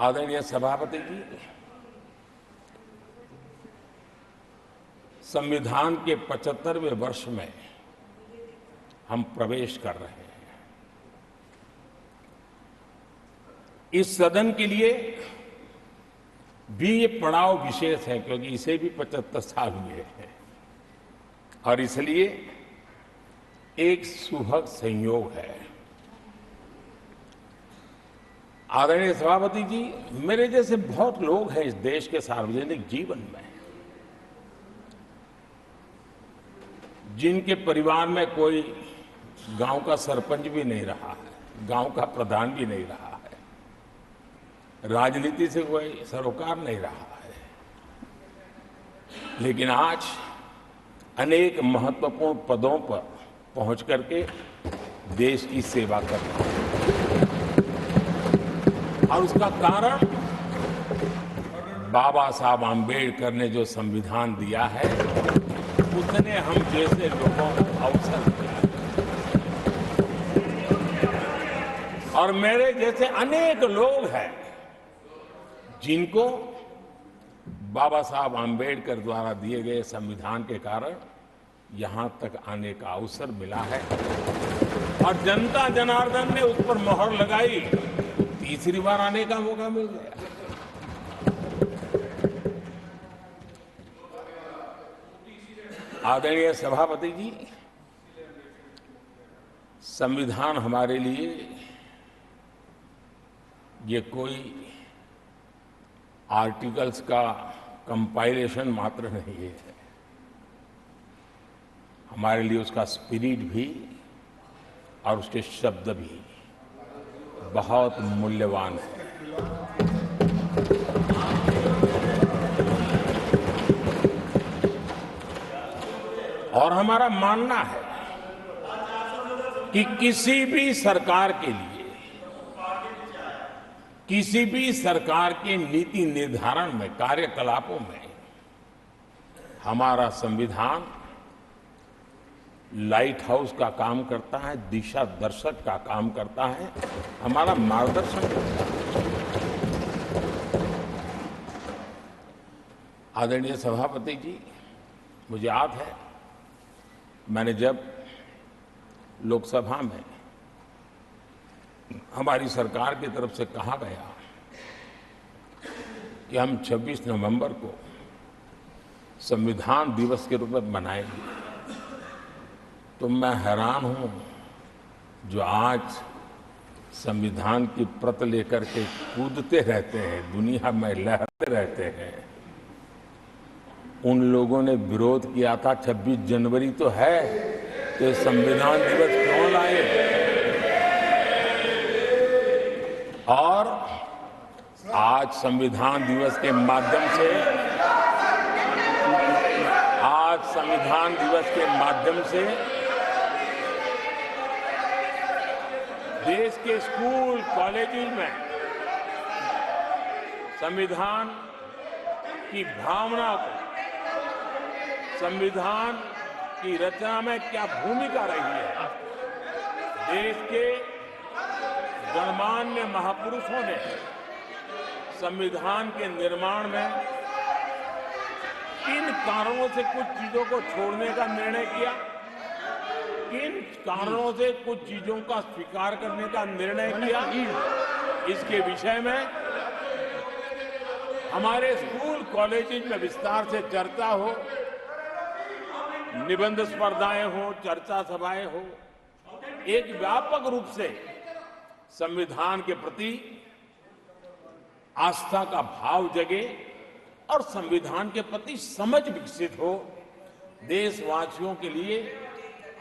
आदरणीय सभापति जी, संविधान के 75वें वर्ष में हम प्रवेश कर रहे हैं। इस सदन के लिए भी ये पड़ाव विशेष है क्योंकि इसे भी 75 साल हुए हैं और इसलिए एक सुभग संयोग है। आदरणीय सभापति जी, मेरे जैसे बहुत लोग हैं इस देश के सार्वजनिक जीवन में जिनके परिवार में कोई गांव का सरपंच भी नहीं रहा है, गांव का प्रधान भी नहीं रहा है, राजनीति से कोई सरोकार नहीं रहा है, लेकिन आज अनेक महत्वपूर्ण पदों पर पहुंच करके देश की सेवा कर रहे हैं। और उसका कारण बाबा साहब आम्बेडकर ने जो संविधान दिया है उसने हम जैसे लोगों को अवसर दिया और मेरे जैसे अनेक लोग हैं जिनको बाबा साहब आम्बेडकर द्वारा दिए गए संविधान के कारण यहां तक आने का अवसर मिला है और जनता जनार्दन ने उस पर मोहर लगाई, तीसरी बार आने का मौका मिल गया। आदरणीय सभापति जी, संविधान हमारे लिए ये कोई आर्टिकल्स का कंपाइलेशन मात्र नहीं है, हमारे लिए उसका स्पिरिट भी और उसके शब्द भी बहुत मूल्यवान है। और हमारा मानना है कि किसी भी सरकार के लिए, किसी भी सरकार के नीति निर्धारण में, कार्यकलापों में हमारा संविधान लाइट हाउस का काम करता है, दिशा दर्शक का काम करता है, हमारा मार्गदर्शन करता है। आदरणीय सभापति जी, मुझे याद है मैंने जब लोकसभा में हमारी सरकार की तरफ से कहा गया कि हम 26 नवंबर को संविधान दिवस के रूप में मनाएंगे, तो मैं हैरान हूं जो आज संविधान की प्रत लेकर के कूदते रहते हैं, दुनिया में लहरते रहते हैं, उन लोगों ने विरोध किया था 26 जनवरी तो है, तो संविधान दिवस क्यों लाए। और आज संविधान दिवस के माध्यम से, आज संविधान दिवस के माध्यम से देश के स्कूल कॉलेजों में संविधान की भावना को, संविधान की रचना में क्या भूमिका रही है, देश के गणमान्य महापुरुषों ने संविधान के निर्माण में किन कारणों से कुछ चीजों को छोड़ने का निर्णय किया, किन कारणों से कुछ चीजों का स्वीकार करने का निर्णय किया, इसके विषय में हमारे स्कूल कॉलेज में विस्तार से चर्चा हो, निबंध स्पर्धाएं हो, चर्चा सभाएं हो, एक व्यापक रूप से संविधान के प्रति आस्था का भाव जगे और संविधान के प्रति समझ विकसित हो। देशवासियों के लिए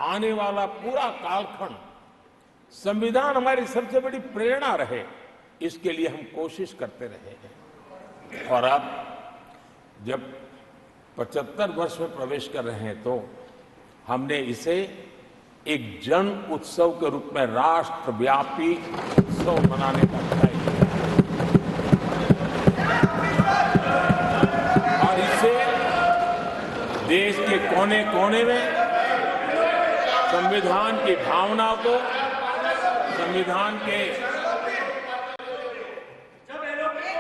आने वाला पूरा कालखंड संविधान हमारी सबसे बड़ी प्रेरणा रहे, इसके लिए हम कोशिश करते रहे हैं। और अब जब 75 वर्ष में प्रवेश कर रहे हैं तो हमने इसे एक जन उत्सव के रूप में राष्ट्रव्यापी उत्सव मनाने का तय किया और इसे देश के कोने कोने में संविधान की भावना को, संविधान के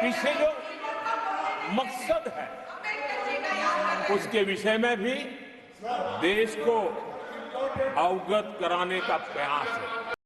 पीछे जो मकसद है उसके विषय में भी देश को अवगत कराने का प्रयास है।